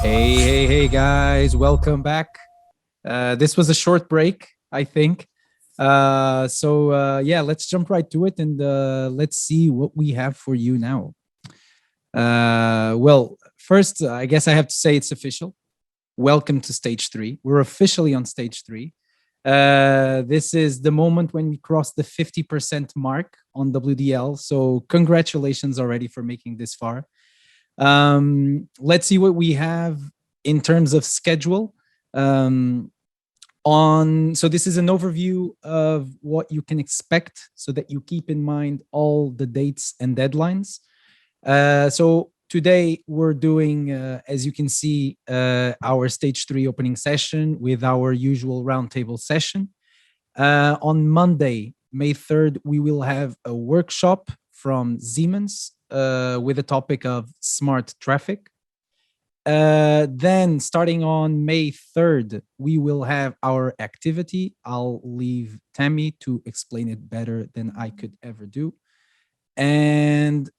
Hey, guys, welcome back. This was a short break, I think. Yeah, let's jump right to it and let's see what we have for you now. First, I guess I have to say it's official. Welcome to stage three. We're officially on stage three. This is the moment when we cross the 50% mark on WDL. So, congratulations already for making this far. Let's see what we have in terms of schedule. So this is an overview of what you can expect so that you keep in mind all the dates and deadlines. So today we're doing, as you can see, our stage three opening session with our usual roundtable session. On Monday, May 3rd, we will have a workshop from Siemens with the topic of smart traffic. Then, starting on May 3rd, we will have our activity. I'll leave Tammy to explain it better than I could ever do. And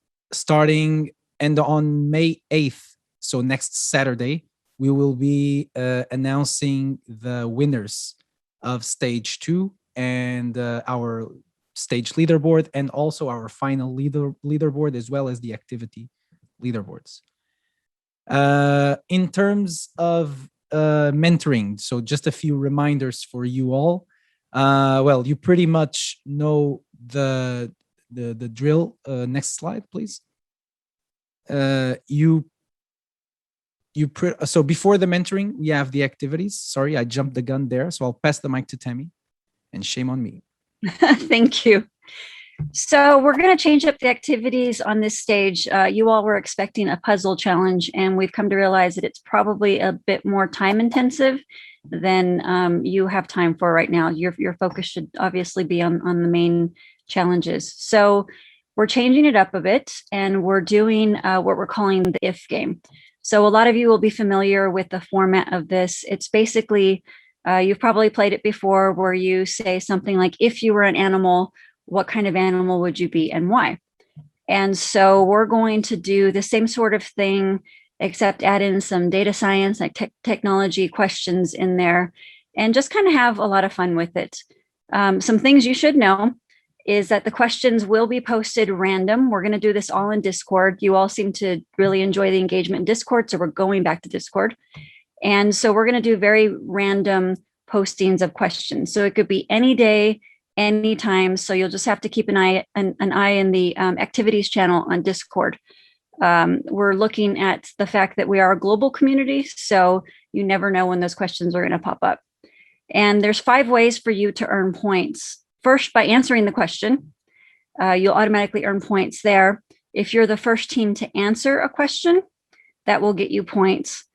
on May 8th, so next Saturday, we will be announcing the winners of stage two and our stage leaderboard, and also our final leaderboard, as well as the activity leaderboards. In terms of mentoring, so just a few reminders for you all. You pretty much know the drill. Next slide, please. So before the mentoring, we have the activities. Sorry, I jumped the gun there. So I'll pass the mic to Tammy, and shame on me. Thank you. So we're going to change up the activities on this stage. You all were expecting a puzzle challenge, and we've come to realize that it's probably a bit more time intensive than you have time for right now. Your focus should obviously be on the main challenges. So we're changing it up a bit, and we're doing what we're calling the if game. So a lot of you will be familiar with the format of this. It's basically, you've probably played it before, where you say something like, if you were an animal, what kind of animal would you be and why? And so we're going to do the same sort of thing, except add in some data science, like technology questions in there, and just kind of have a lot of fun with it. Some things you should know is that the questions will be posted random. We're going to do this all in Discord. You all seem to really enjoy the engagement in Discord, so we're going back to Discord. And so we're going to do very random postings of questions. So it could be any day, anytime. So you'll just have to keep an eye in the activities channel on Discord. We're looking at the fact that we are a global community, so you never know when those questions are going to pop up. And there's 5 ways for you to earn points. First, by answering the question, you'll automatically earn points there. If you're the first team to answer a question, that will get you points.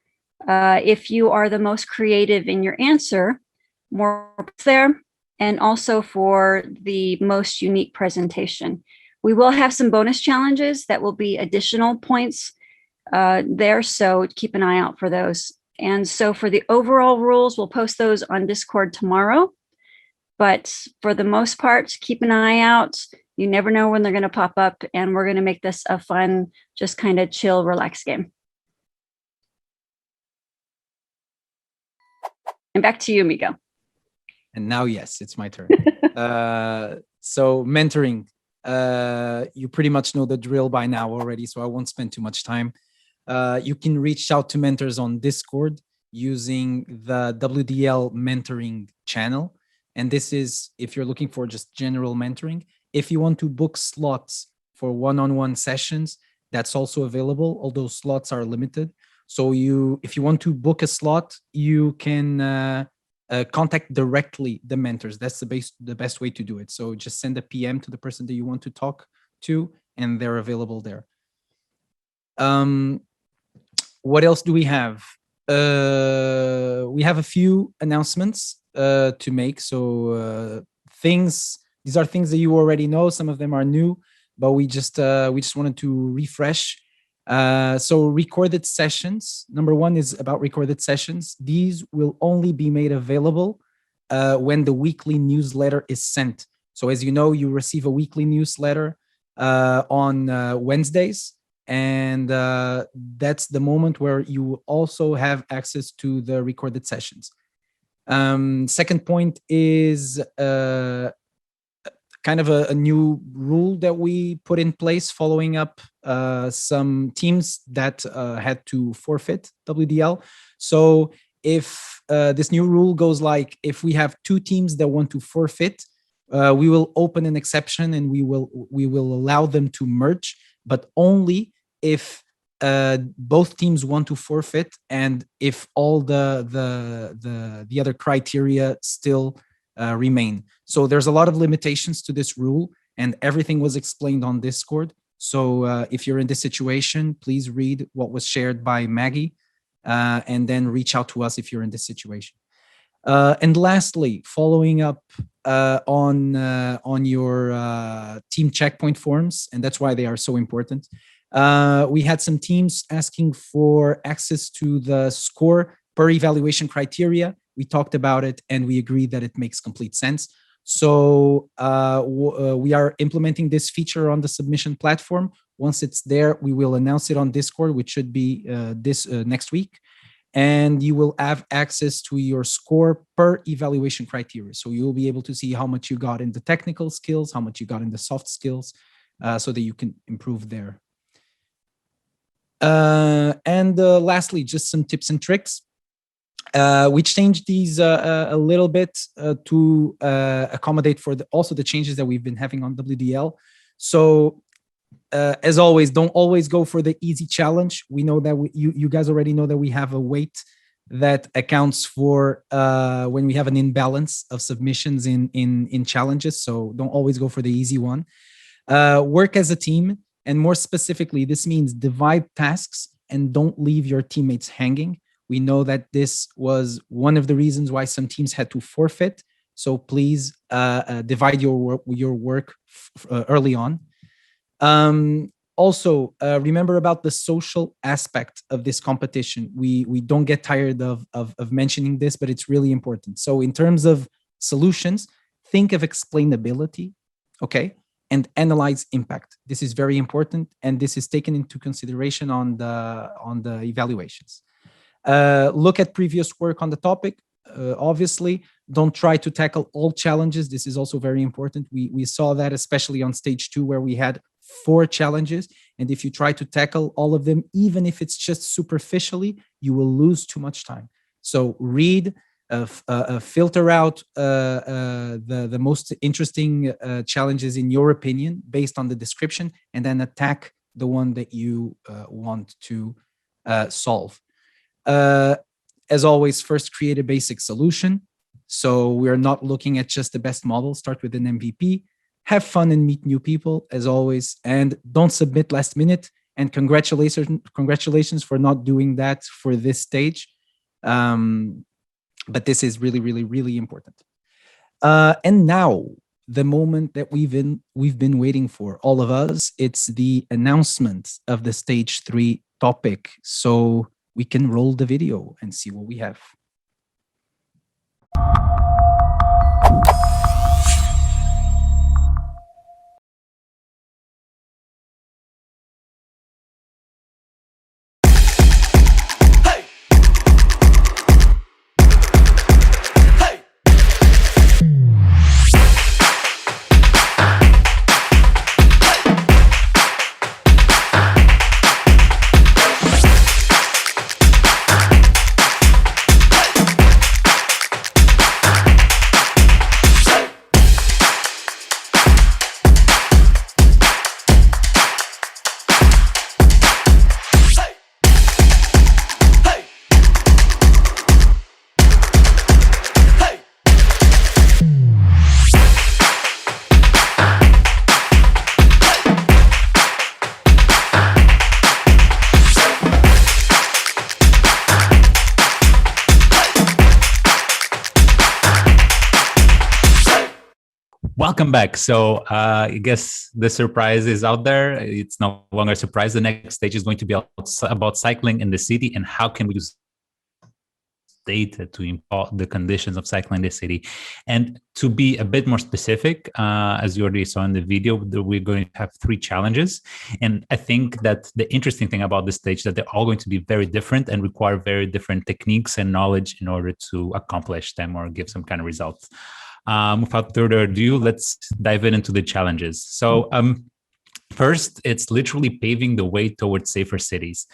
If you are the most creative in your answer, more points there. And also for the most unique presentation. We will have some bonus challenges that will be additional points there, so keep an eye out for those. And so for the overall rules, we'll post those on Discord tomorrow. But for the most part, keep an eye out. You never know when they're going to pop up, and we're going to make this a fun, just kind of chill, relaxed game. And back to you, Miko. And now, yes, it's my turn. So mentoring, you pretty much know the drill by now already, so I won't spend too much time. You can reach out to mentors on Discord using the WDL mentoring channel. And this is if you're looking for just general mentoring. If you want to book slots for one-on-one sessions, that's also available, although slots are limited. So if you want to book a slot, you can contact directly the mentors. That's the best way to do it. So just send a PM to the person that you want to talk to, and they're available there. What else do we have? We have a few announcements to make. So these are things that you already know. Some of them are new, but we just wanted to refresh. So recorded sessions. Number 1 is about recorded sessions. These will only be made available when the weekly newsletter is sent. So as you know, you receive a weekly newsletter on Wednesdays. And that's the moment where you also have access to the recorded sessions. Second point is kind of a new rule that we put in place following up some teams that had to forfeit WDL. So if this new rule goes like, if we have two teams that want to forfeit, we will open an exception and we will allow them to merge, but only if both teams want to forfeit and if all the other criteria still remain. So there's a lot of limitations to this rule, and everything was explained on Discord. So if you're in this situation, please read what was shared by Maggie, and then reach out to us if you're in this situation. And lastly, following up on your team checkpoint forms, and that's why they are so important. We had some teams asking for access to the score per evaluation criteria. We talked about it and we agreed that it makes complete sense. So we are implementing this feature on the submission platform. Once it's there, we will announce it on Discord, which should be this next week. And you will have access to your score per evaluation criteria. So you'll be able to see how much you got in the technical skills, how much you got in the soft skills, so that you can improve there. And lastly, just some tips and tricks. We changed these a little bit to accommodate for also the changes that we've been having on WDL. So as always, don't always go for the easy challenge. We know that you guys already know that we have a weight that accounts for when we have an imbalance of submissions in challenges. So don't always go for the easy one. Work as a team. And more specifically, this means divide tasks and don't leave your teammates hanging. We know that this was one of the reasons why some teams had to forfeit. So please divide your work early on. Also, remember about the social aspect of this competition. We don't get tired of mentioning this, but it's really important. So in terms of solutions, think of explainability, okay, and analyze impact. This is very important, and this is taken into consideration on the evaluations. Look at previous work on the topic. Obviously, don't try to tackle all challenges. This is also very important. We saw that especially on stage 2, where we had 4 challenges. And if you try to tackle all of them, even if it's just superficially, you will lose too much time. So read, filter out the most interesting challenges in your opinion based on the description, and then attack the one that you want to solve. As always, first create a basic solution. So we're not looking at just the best model. Start with an MVP. Have fun and meet new people, as always, and don't submit last minute. And congratulations for not doing that for this stage. But this is really, really, really important. And now, the moment that we've been waiting for, all of us, it's the announcement of the stage 3 topic. So we can roll the video and see what we have. Welcome back. So I guess the surprise is out there. It's no longer a surprise. The next stage is going to be about cycling in the city and how can we do data to import the conditions of cycling in the city. And to be a bit more specific, as you already saw in the video, we're going to have 3 challenges. And I think that the interesting thing about this stage is that they're all going to be very different and require very different techniques and knowledge in order to accomplish them or give some kind of results. Without further ado, let's dive into the challenges. So first, it's literally paving the way towards safer cities.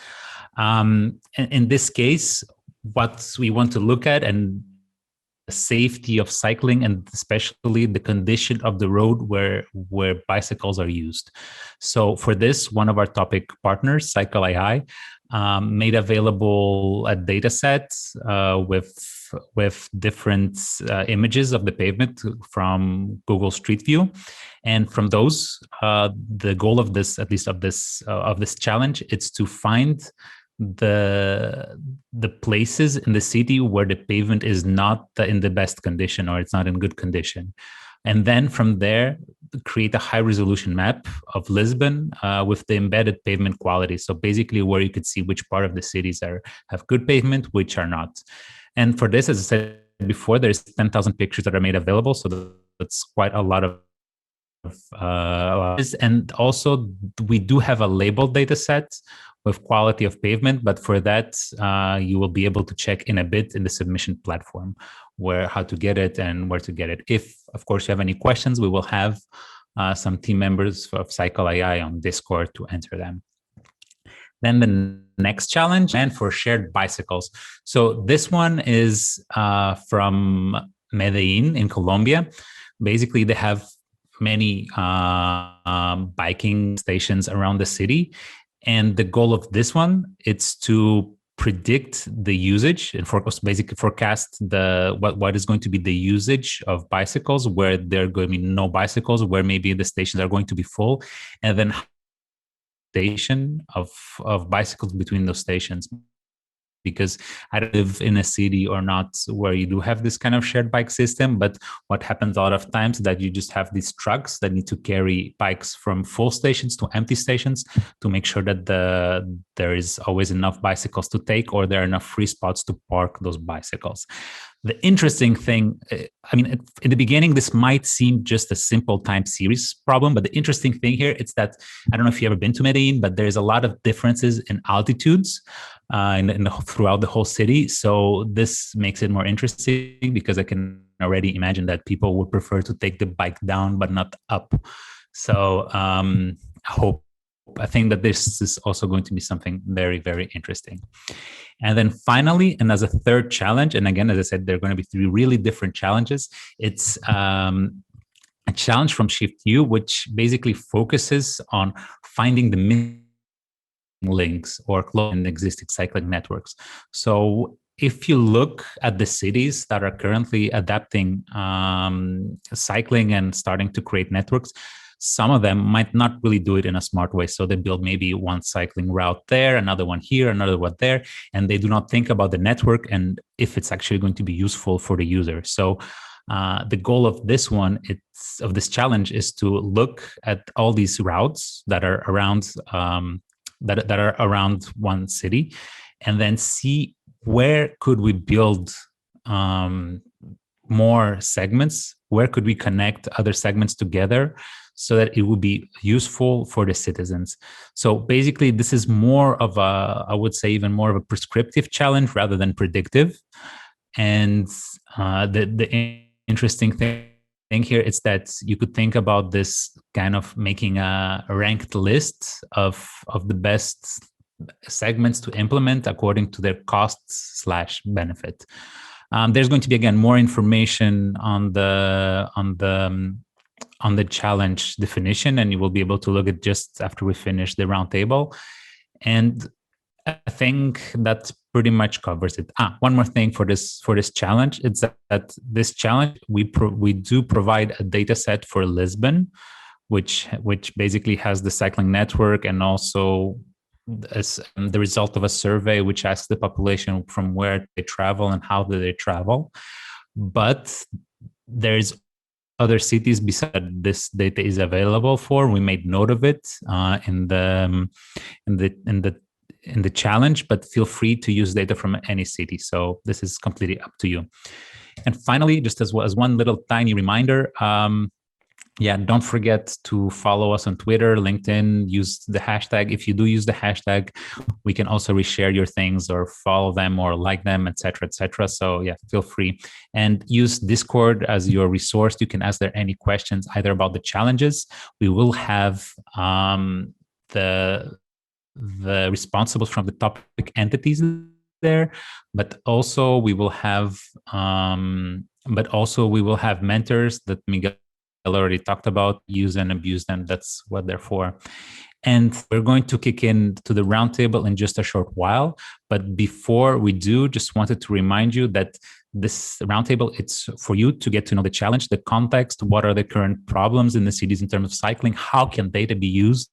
In this case, what we want to look at and the safety of cycling, and especially the condition of the road where bicycles are used. So for this, one of our topic partners, Cycle AI, made available a data set with different images of the pavement from Google Street View. And from those, the goal of this, at least of this challenge, it's to find the places in the city where the pavement is not in the best condition or it's not in good condition. And then from there, create a high resolution map of Lisbon with the embedded pavement quality. So basically where you could see which part of the cities have good pavement, which are not. And for this, as I said before, there's 10,000 pictures that are made available. So that's quite a lot of and also we do have a labeled data set with quality of pavement, but for that you will be able to check in a bit in the submission platform how to get it and where to get it. If of course you have any questions, we will have some team members of Cycle AI on Discord to answer them. Then the next challenge, and for shared bicycles. So this one is from Medellin in Colombia. Basically, they have many biking stations around the city. And the goal of this one, it's to predict the usage and basically forecast what is going to be the usage of bicycles, where there are going to be no bicycles, where maybe the stations are going to be full, and then station of bicycles between those stations. Because I don't live in a city or not where you do have this kind of shared bike system, but what happens a lot of times is that you just have these trucks that need to carry bikes from full stations to empty stations to make sure that there is always enough bicycles to take, or there are enough free spots to park those bicycles. The interesting thing, I mean, in the beginning, this might seem just a simple time series problem, but the interesting thing here is that, I don't know if you've ever been to Medellin, but there's a lot of differences in altitudes throughout the whole city. So this makes it more interesting because I can already imagine that people would prefer to take the bike down, but not up. So I think that this is also going to be something very, very interesting. And then finally, and as a third challenge, and again, as I said, there are going to be 3 really different challenges. It's a challenge from Shift U, which basically focuses on finding the missing links or closing existing cycling networks. So if you look at the cities that are currently adapting cycling and starting to create networks, some of them might not really do it in a smart way. So they build maybe one cycling route there, another one here, another one there, and they do not think about the network and if it's actually going to be useful for the user. So the goal of this one, of this challenge, is to look at all these routes that are around that are around one city, and then see where could we build more segments, where could we connect other segments together so that it would be useful for the citizens. So basically, this is more of I would say even more of a prescriptive challenge rather than predictive. And the interesting thing here is that you could think about this kind of making a ranked list of the best segments to implement according to their costs/benefit. There's going to be, again, more information on the challenge definition, and you will be able to look at just after we finish the roundtable. And I think that pretty much covers it. One more thing for this challenge, it's that this challenge, we do provide a data set for Lisbon, which basically has the cycling network, and also as the result of a survey which asks the population from where they travel and how do they travel. But there's other cities beside this data is available for. We made note of it in the in the challenge, but feel free to use data from any city. So this is completely up to you. And finally, just as one little tiny reminder, don't forget to follow us on Twitter, LinkedIn, use the hashtag. If you do use the hashtag, we can also reshare your things or follow them or like them, etc., etc. So feel free, and use Discord as your resource. You can ask there any questions either about the challenges. We will have the responsibles from the topic entities there, but also we will have mentors that Miguel already talked about. Use and abuse them. That's what they're for. And we're going to kick into the roundtable in just a short while. But before we do, just wanted to remind you that this roundtable, it's for you to get to know the challenge, the context, what are the current problems in the cities in terms of cycling, how can data be used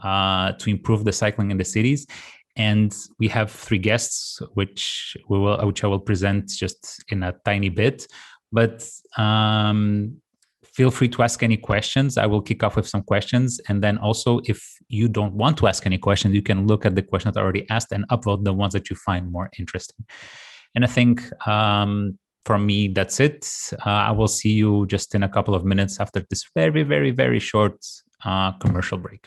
to improve the cycling in the cities. And we have 3 guests, which I will present just in a tiny bit. But feel free to ask any questions. I will kick off with some questions. And then also, if you don't want to ask any questions, you can look at the questions I already asked and upvote the ones that you find more interesting. And I think for me, that's it. I will see you just in a couple of minutes after this very, very, very short commercial break.